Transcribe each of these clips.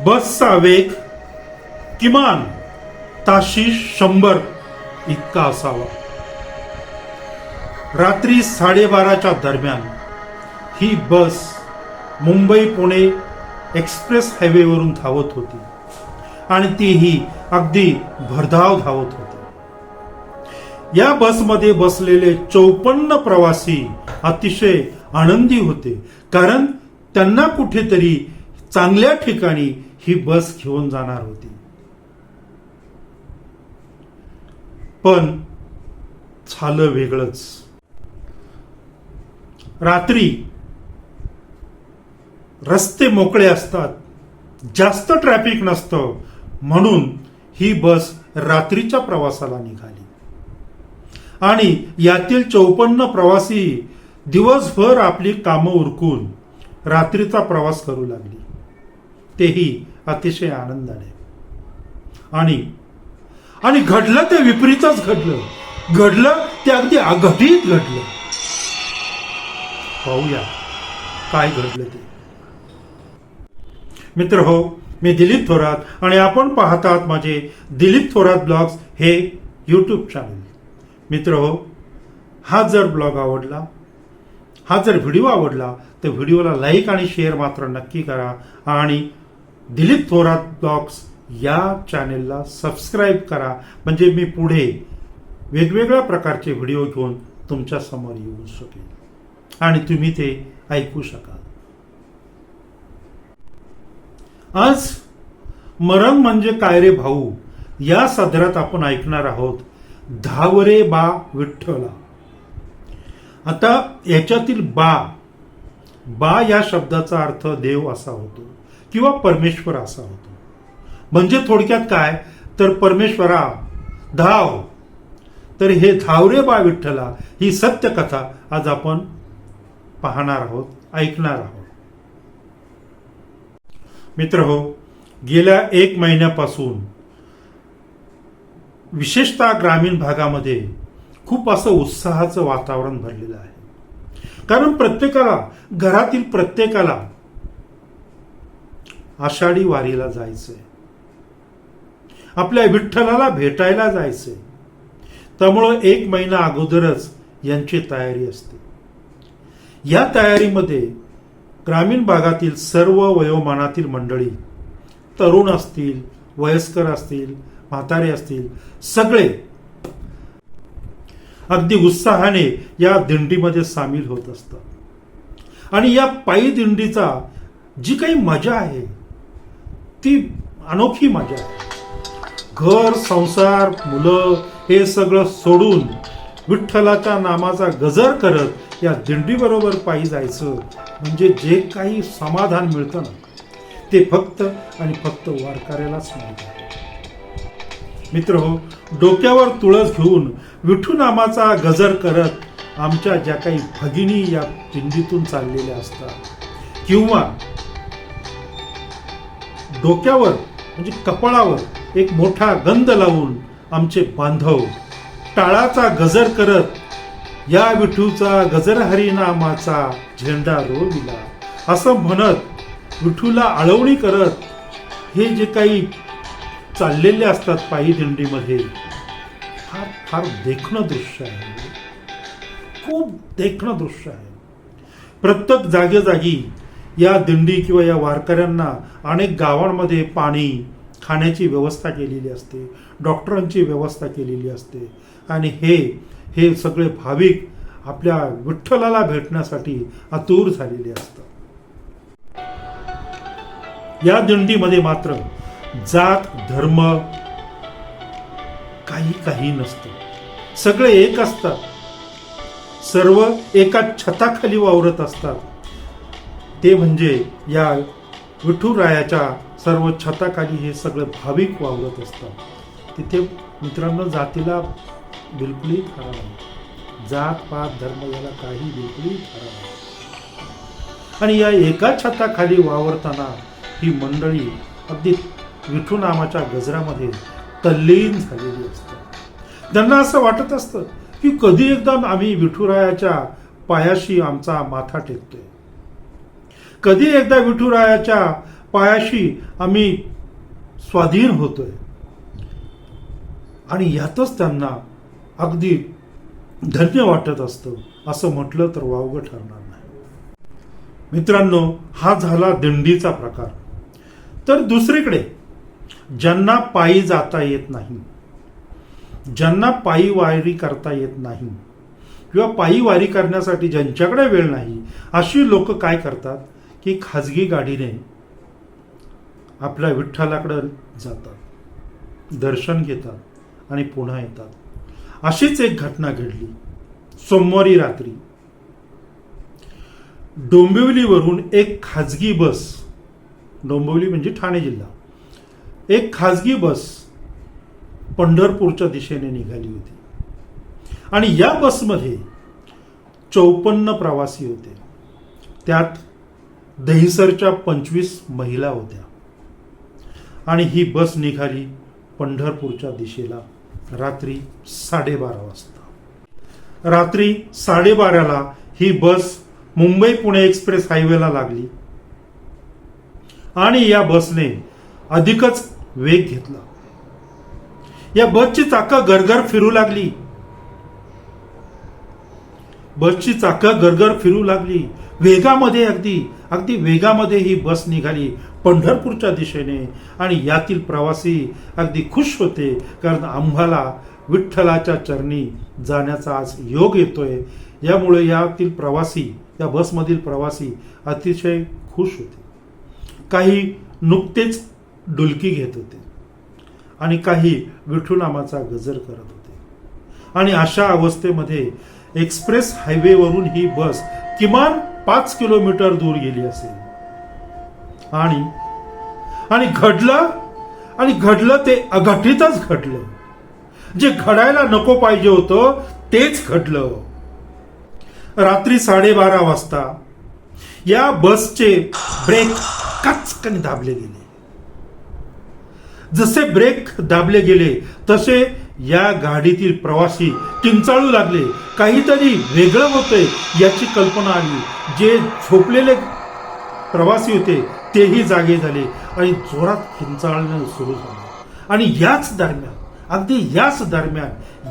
बसचा वेग किमान ताशी 100 इतका असावा. रात्री 12:30च्या दरम्यान ही बस मुंबई पुणे एक्सप्रेस हायवेवरून धावत होती आणि तीही अगदी भरधाव धावत होती. या बसमध्ये बसलेले 54 प्रवासी अतिशय आनंदी होते, कारण त्यांना कुठेतरी चांगल्या ठिकाणी ही बस घेऊन जाणार होती. पण झालं वेगळंच. रात्री रस्ते मोकळे असतात, जास्त ट्रॅफिक नसतं, म्हणून ही बस रात्रीच्या प्रवासाला निघाली आणि यातील 54 प्रवासी दिवसभर आपली कामं उरकून रात्रीचा प्रवास करू लागली, तेही अतिशय आनंदाने. आणि घडलं ते विपरीतच घडलं ते अगदी अघटित घडलं. पाहूया काय घडलं ते. मित्र हो, मी दिलीप थोरात आणि आपण पाहतात माझे दिलीप थोरात ब्लॉग्स हे यूट्यूब चॅनल. मित्र हो, हा जर ब्लॉग आवडला, हा जर व्हिडिओ आवडला तर व्हिडिओला लाईक आणि शेअर मात्र नक्की करा आणि दिलीप थोरात ब्लॉग्स या चॅनेलला सबस्क्राईब करा, म्हणजे मी पुढे वेगवेगळ्या प्रकारचे व्हिडिओ घेऊन तुमच्या समोर येऊ शकेल आणि तुम्ही ते ऐकू शकाल. आज मरण म्हणजे काय रे भाऊ या सदरात आपण ऐकणार आहोत धाव रे बा विठ्ठला. आता याच्यातील बा या शब्दाचा अर्थ देव असा होतो किंवा परमेश्वर असा होतो. म्हणजे थोडक्यात काय तर परमेश्वरा धाव. तर हे धाव रे बा विठ्ठला ही सत्य कथा आज आपण पाहणार आहोत, ऐकणार आहोत. मित्र हो, गेल्या 1 महिन्यापासून विशेषतः ग्रामीण भागामध्ये खूप असं उत्साहाचं वातावरण भरलेलं आहे. कारण घरातील प्रत्येकाला आषाढी वारीला जायचंय, आपल्या विठ्ठलाला भेटायला जायचंय. त्यामुळं 1 महिना अगोदरच यांची तयारी असते. या तयारीमध्ये ग्रामीण भागातील सर्व वयोमानातील मंडळी, तरुण असतील, वयस्कर असतील, म्हातारे असतील, सगळे अगदी उत्साहाने या दिंडीमध्ये सामील होत असतात. आणि या पायी दिंडीचा जी काही मजा आहे ती अनोखी मजा आहे. घर, संसार, मुलं हे सगळं सोडून विठ्ठलाच्या नामाचा गजर करत या दिंडीबरोबर पायी जायचं म्हणजे जे काही समाधान मिळतं ना, ते फक्त आणि फक्त वारकऱ्यालाच मिळतं. मित्र हो, डोक्यावर तुळस घेऊन विठू नामाचा गजर करत आमच्या ज्या काही भगिनी या दिंडीतून चाललेल्या असतात, किंवा डोक्यावर म्हणजे कपाळावर एक मोठा गंध लावून आमचे बांधव टाळाचा गजर करत या विठूचा गजर हरिनामाचा झेंडा रोविला असं म्हणत विठूला आळवणी करत हे जे काही चाललेले असतात पायी दिंडीमध्ये, फार फार देखणं दृश्य आहे. खूप देखणं दृश्य आहे. प्रत्येक जागेजागी या दिंडी किंवा या वारकऱ्यांना अनेक गावांमध्ये पाणी, खाण्याची व्यवस्था केलेली असते, डॉक्टरांची व्यवस्था केलेली असते आणि हे सगळे भाविक आपल्या विठ्ठलाला भेटण्यासाठी आतुर झालेले असतात. या दिंडीमध्ये मात्र जात धर्म काही नसतं. सगळे एक असतात, सर्व एका छताखाली वावरत असतात. ते म्हणजे या विठुरायाच्या सर्व छताखाली हे सगळे भाविक वावरत असतात. तिथे मित्रांनो जातीला बिलकुलही थारा नाही, जात पात धर्म याला काही बिलकुलही थारा नाही. आणि या एका छताखाली वावरताना ही मंडळी अगदी विठू नामाच्या गजरामध्ये तल्लीन झालेली असतात. त्यांना असं वाटत असतं की कधी एकदा आम्ही विठुरायाच्या पायाशी आमचा माथा टेकतोय, कधी एकदा विठुरायाच्या पायाशी आम्ही स्वाधीन होतोय. आणि यातच त्यांना अगदी धन्य वाटत असतं असं म्हटलं तर वावगं ठरणार नाही. मित्रांनो, हा झाला दिंडीचा प्रकार. तर दुसरीकडे ज्यांना पायी जाता येत नाही, ज्यांना पायी वारी करता येत नाही किंवा पायी वारी करण्यासाठी ज्यांच्याकडे वेळ नाही, अशी लोक काय करतात की खाजगी गाडीने आपल्या विठ्ठलाकडे जातात, दर्शन घेतात आणि पुन्हा येतात. अशीच एक घटना घडली सोमवारी रात्री. डोंबिवलीवरून एक खाजगी बस, डोंबिवली म्हणजे ठाणे जिल्हा, एक खाजगी बस पंढरपूरच्या दिशेने निघाली होती. आणि या बसमध्ये 54 प्रवासी होते. त्यात दहिसरच्या 25 महिला होत्या. आणि ही बस निघाली पंढरपूरच्या दिशेला रात्री 12:30 वाजता. रात्री 12:30ला ही बस मुंबई पुणे एक्सप्रेस हायवेला लागली आणि या बसने अधिकच वेग घेतला. या बसची चाकं गरगर फिरू लागली. बसची चाकं गरगर फिरू लागली. वेगामध्ये, अगदी वेगामध्ये ही बस निघाली पंढरपूरच्या दिशेने. आणि यातील प्रवासी अगदी खुश होते, कारण आम्हाला विठ्ठलाच्या चरणी जाण्याचा आज योग येतोय. यामुळे यातील प्रवासी, या बसमधील प्रवासी अतिशय खुश होते. काही नुकतेच डुलकी घेत होते आणि काही विठुनामाचा गजर करत होते. आणि अशा अवस्थेमध्ये एक्सप्रेस हायवेवरून ही बस किमान 5 किलोमीटर दूर गेली असेल. आणि घडलं ते अघटितच घडलं. जे घडायला नको पाहिजे होतं तेच घडलं. रात्री 12:30 वाजता या बसचे ब्रेक कचकन दाबले गेले. जसे ब्रेक दाबले गेले तसे या गाडीतील प्रवासी किंचाळू लागले. काहीतरी वेगळं होतंय याची कल्पना आली. जे झोपलेले प्रवासी होते तेही जागे झाले आणि जोरात किंचाळणं सुरू झालं. आणि याच दरम्यान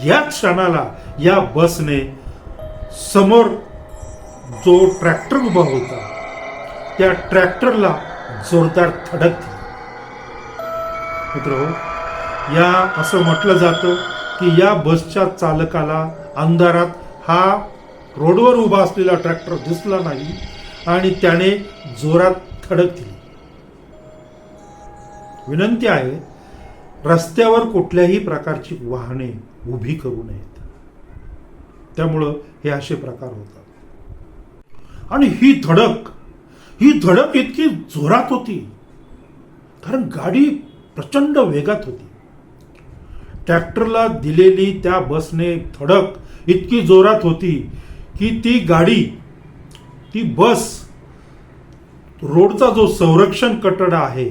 याच क्षणाला या बसने समोर जो ट्रॅक्टर उभा होता त्या ट्रॅक्टरला जोरदार धडक दिली. मित्रहो, या असं म्हटलं जातं की या बसच्या चालकाला अंधारात हा रोडवर उभा असलेला ट्रॅक्टर दिसला नाही आणि त्याने जोरात धडक दिली. विनंती आहे, रस्त्यावर कुठल्याही प्रकारची वाहने उभी करू नयेत. त्यामुळं हे असे प्रकार होतात. आणि ही धडक इतकी जोरात होती कारण गाडी प्रचंड वेगात होती. ट्रॅक्टरला दिलेली त्या बसने धडक इतकी जोरात होती की ती बस रोडचा जो संरक्षण कठडा आहे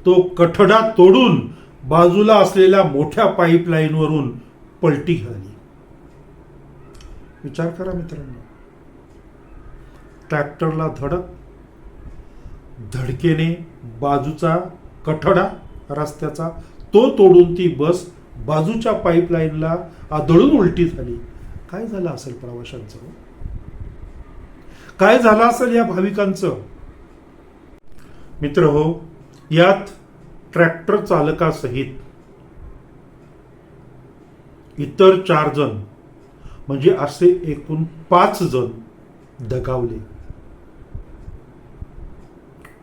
तो कठडा तोडून बाजूला असलेल्या मोठ्या पाईपलाईन वरून पलटी झाली. विचार करा मित्रांनो, ट्रॅक्टरला धडकेने बाजूचा कठडा रस्त्याचा तो तोडून ती बस बाजूच्या पाईपलाईनला आदळून उलटी झाली. काय झालं असेल प्रवाशांचं? काय झालं असेल या भाविकांचं? मित्र हो, यात ट्रॅक्टर चालकासहित इतर 4 जण म्हणजे असे एकूण 5 जण दगावले.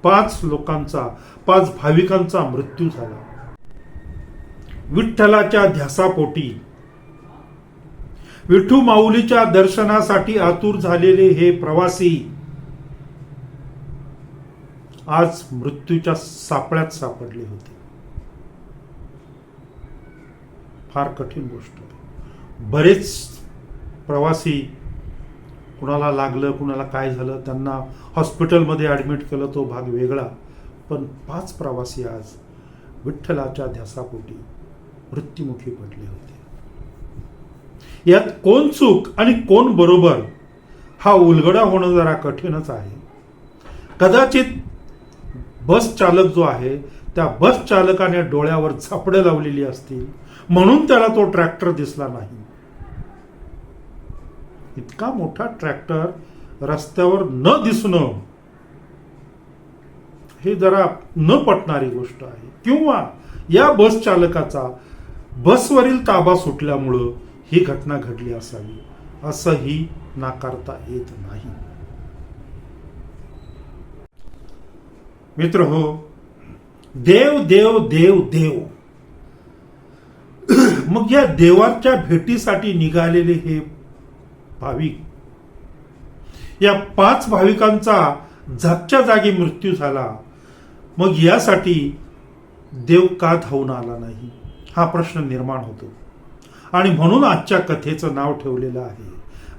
5 भाविकांचा मृत्यू झाला. विठ्ठलाच्या ध्यासापोटी विठू माऊलीच्या दर्शनासाठी आतुर झालेले हे प्रवासी आज मृत्यूच्या सापळ्यात सापडले होते. फार कठीण गोष्ट. बरेच प्रवासी, कुणाला लागलं, कुणाला काय झालं, त्यांना हॉस्पिटलमध्ये ऍडमिट केलं, तो भाग वेगळा. पण 5 प्रवासी आज विठ्ठलाच्या ध्यासापोटी मृत्युमुखी पडले होते. यात कोण चूक आणि कोण बरोबर हा उलगडा होणं जरा कठीणच आहे. कदाचित बस चालक जो आहे त्या बस चालकाने डोळ्यावर झापडं लावलेली असतील म्हणून त्याला तो ट्रॅक्टर दिसला नाही. इतका मोठा ट्रॅक्टर रस्त्यावर न दिसणं हे जरा न पटणारी गोष्ट आहे. किंवा या बस चालकाचा बसवरील ताबा सुटल्यामुळं ही घटना घडली असावी असंही नाकारता येत नाही. मित्र हो, देव देव देव देव. मग या देवाच्या भेटीसाठी निघालेले हे भाविक, या 5 भाविकांचा जागच्या जागी मृत्यू झाला. मग यासाठी देव का धावून आला नाही हा प्रश्न निर्माण होतो. आणि म्हणून आजच्या कथेचं नाव ठेवलेलं आहे,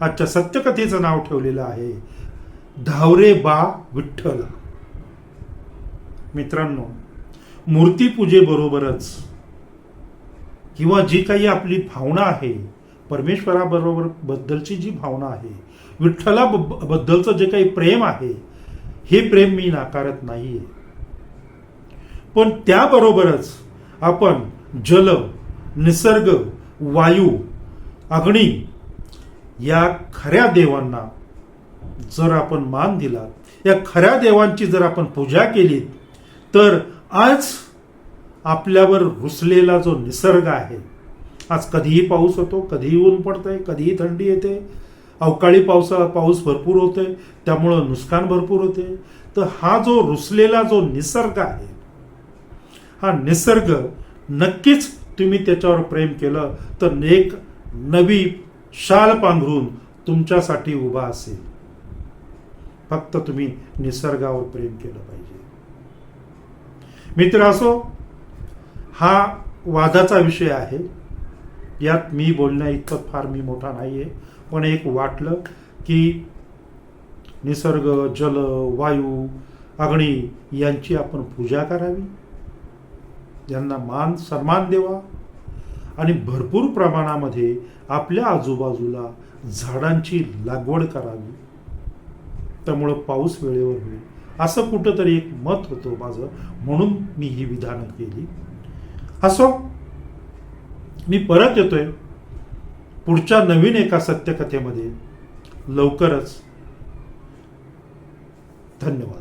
आजच्या सत्यकथेचं नाव ठेवलेलं आहे धावरे बा विठ्ठल. मित्रांनो, मूर्तीपूजेबरोबरच किंवा जी काही आपली भावना आहे परमेश्वराबरोबर बद्दलची जी भावना आहे, विठ्ठलाबद्दलचं जे काही प्रेम आहे, हे प्रेम मी नाकारत नाहीये. पण त्याबरोबरच आपण जल, निसर्ग, वायू, अग्नी या खऱ्या देवांना जर आपण मान दिला, या खऱ्या देवांची जर आपण पूजा केली, तर आज आपल्यावर रुसलेला जो निसर्ग आहे, आज कधीही पाऊस होतो, कधीही ऊन पडतंय, कधीही थंडी येते, अवकाळी पाऊस भरपूर होतोय, त्यामुळं नुकसान भरपूर होते. तर हा जो रुसलेला जो निसर्ग आहे, हा निसर्ग नक्कीच तुम्ही त्याच्यावर प्रेम केलं तर एक नवी शाल पांघरून तुमच्यासाठी उभा असेल. फक्त तुम्ही निसर्गावर प्रेम केलं पाहिजे. मित्र असो, हा वादाचा विषय आहे, यात मी बोलण्या इतकं फार मी मोठा नाहीये. पण एक वाटलं की निसर्ग, जल, वायू, अग्नी यांची आपण पूजा करावी, यांना मान सन्मान देवा आणि भरपूर प्रमाणामध्ये आपल्या आजूबाजूला झाडांची लागवड करावी. त्यामुळं पाऊस वेळेवर होईल असं कुठंतरी एक मत होतं माझं, म्हणून मी ही विधानं केली. असो, मी परत येतोय पुढच्या नवीन एका सत्यकथेमध्ये लवकरच. धन्यवाद.